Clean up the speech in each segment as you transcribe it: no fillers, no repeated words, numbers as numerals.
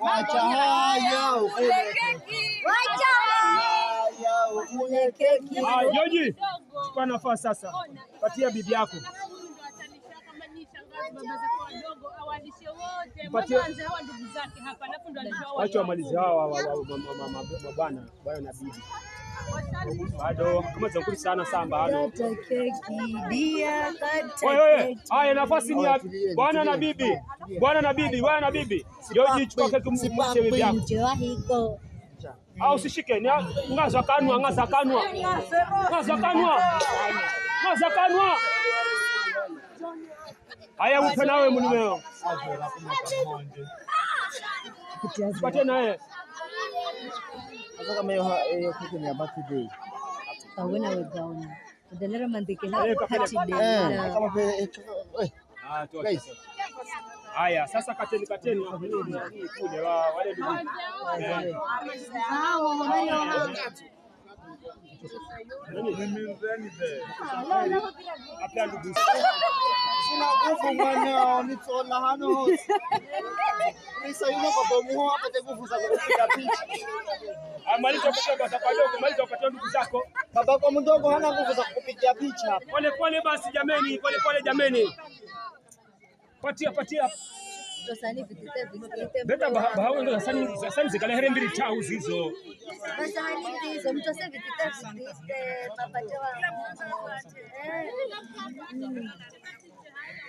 Wacha haya ukule keki. Joji, chukua nafasi sasa. Patia bibi yako. Wacha wamalize hawa mabwana na bibi. Bado kama zakuri sana samba hano. Haya, nafasi ni bwana na bibi. Bwana na bibi. Joji, chukua keki msimamishe bibi yako. Au usishike, ngaza kanwa. Haya, upe nawe mnumeo. Patia naye. Sasa kama hiyo kitu ni birthday. Tawana wegaona. Udalera mandike birthday. Kama guys. Haya, sasa kateni kule wale ndugu. Sina nguvu bwana, nitola hano. Sasa yuko kwa bomu hapa nguvu za kupiga picha. Maliza kupiga baba kadogo, maliza kupatia ndugu zako. Baba kwa mdogo hana nguvu za kupiga picha. Pole basi jameni, pole jameni. Patia. Tosani vitite. Beta bahawe ndo sasa zikala here mbili chao hizo. Basani hizo mtose vitite papatia.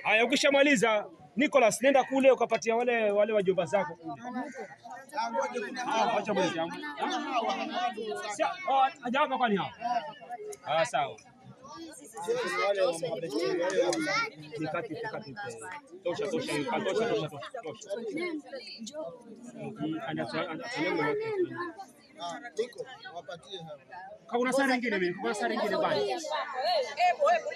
Haya, ukishamaliza Nicholas, nenda kule ukapatia wale wajomba zako kule. Acha mwezi yangu. Hajawapa kwani hao? Sawa. Nikati. Tosha. Kuna sare nyingine bwana.